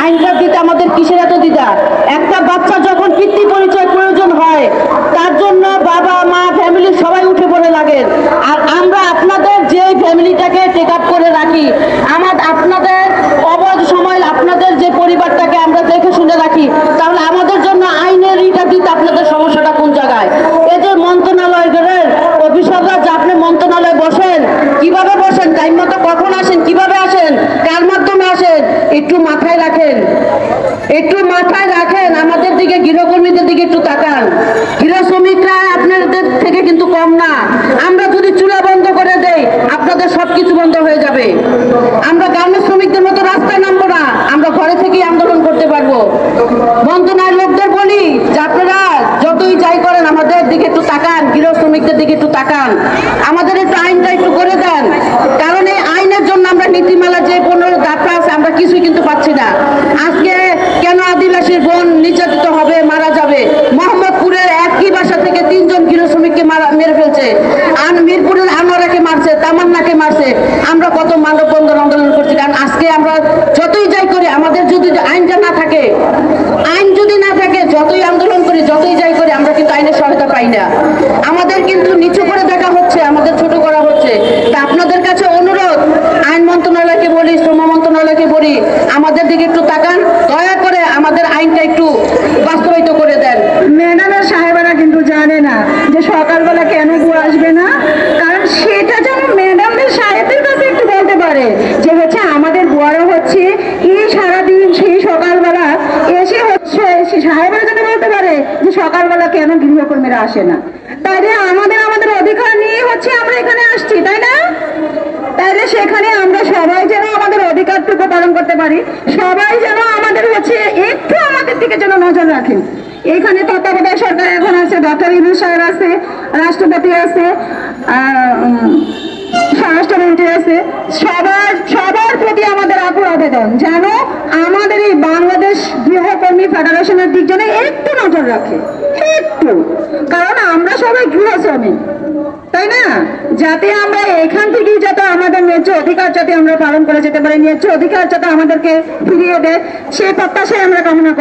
আইনটা দিতে আমাদের কিসের এত দ্বিধা? একটা বাচ্চা যখন পিতৃ পরিচয় প্রয়োজন হয় তার জন্য বাবা মা ফ্যামিলি সবাই উঠে পড়ে লাগেন। আর আমরা আপনাদের যে ফ্যামিলিটাকে টেক আপ করে রাখি, আপনাদের অবধ সময় আপনাদের যে পরিবারটাকে আমরা দেখে শুনে রাখি, তাহলে আমাদের জন্য আইনের ইটা দিতে আপনাদের সমস্যাটা কোন জায়গায়? এই যে মন্ত্রণালয়ের অফিসাররা যে আপনি মন্ত্রণালয়ে বসেন, কিভাবে বসেন, টাইম মতো কখন আসেন, কিভাবে আসেন, কার মাধ্যমে আসেন, একটু মাথায় রাখেন, একটু মাথায় রাখেন। আমাদের দিকে গৃহকর্মীদের দিকে একটু তাকান। গৃহ শ্রমিকরা আপনাদের থেকে কিন্তু কম না। আমরা যদি চুলা বন্ধ করে দেই আপনাদের সবকিছু বন্ধ হয়ে যাবে। আমরা গার্মেন্টস শ্রমিকদের মতো রাস্তায় নামবো না, আমরা ঘরে থেকেই আন্দোলন করতে পারবো। মন্ত্রণালয়ের লোকদের বলি যে আপনারা যতই যাই করেন আমাদের দিকে একটু তাকান, গৃহ শ্রমিকদের দিকে একটু তাকান, আমাদের একটু আইনটা একটু করে দেন। কারণ এই আইনের জন্য আমরা নীতিমালা যে 15 ধাপটা আছে আমরা কিছুই কিন্তু পাচ্ছি না। আজকে কেন আদিবাসীর বোন নির্যাতিত হবে, মারা যাবে? মোহাম্মদপুরের একই বাসা থেকে 3 জন গৃহ শ্রমিককে মেরে ফেলছে, আর মিরপুরের আনোয়ারাকে মারছে, তামান্নাকে মারছে। আমরা কত মানববন্ধন আন্দোলন করছি। কারণ আজকে আমরা যতই যাই করি, আমাদের যদি আইনটা না থাকে, আইন যদি না থাকে, যতই আন্দোলন করি, যতই যাই করি, আমরা কিন্তু আইনের সহায়তা পাই না। আমাদের কিন্তু নিচু করে দেখা হচ্ছে, আমাদের ছোট করা হচ্ছে। তা আপনাদের কাছে অনুরোধ, আইন মন্ত্রণালয়কে বলি, শ্রম মন্ত্রণালয়কে বলি, আমাদের দিকে একটু তাকান, দয়া করে আমাদের আইনটা একটু বাস্তবায়িত করে দেন। ম্যাডামের সাহেবেরা কিন্তু জানে না যে সকালবেলা কেন বউ আসবে না, কারণ সেটা যেন ম্যাডামদের সাহেবদের কাছে একটু বলতে পারে যে হচ্ছে আমাদের বুয়ারা হচ্ছে এই সারাদিন সেই সকালবেলা এসে হচ্ছে সে সাহেবরা যেন বলতে পারে যে সকালবেলা কেন গৃহকর্মীরা আসে না। তাইলে আমাদের অধিকার নিয়ে হচ্ছে আমরা এখানে আসছি, তাই না? তাইলে সেখানে আমরা সবাই যেন আমাদের অধিকারটুকু পালন করতে পারি, সবাই যেন আমাদের হচ্ছে একটু আমাদের দিকে যেন নজর রাখেন। এখানে তত্ত্বাবধায়ক সরকার এখন আছে, ডক্টর ইউনূস সাহেব আছে, রাষ্ট্রপতি আছে, স্বরাষ্ট্রমন্ত্রী আছে। সবার প্রতি আমাদের আকুল আবেদন যেন আমাদের এই বাংলাদেশ গৃহকর্মী ফেডারেশনের দিক যেন একটু নজর রাখে, একটু। কারণ আমরা সবাই গৃহ শ্রমিক, তাই না? যাতে আমরা এখান থেকেই যাতে আমাদের ন্যায্য অধিকার যাতে আমরা পালন করে যেতে পারি, ন্যায্য অধিকার যাতে আমাদেরকে ফিরিয়ে দেয়, সেই প্রত্যাশায় আমরা কামনা করি।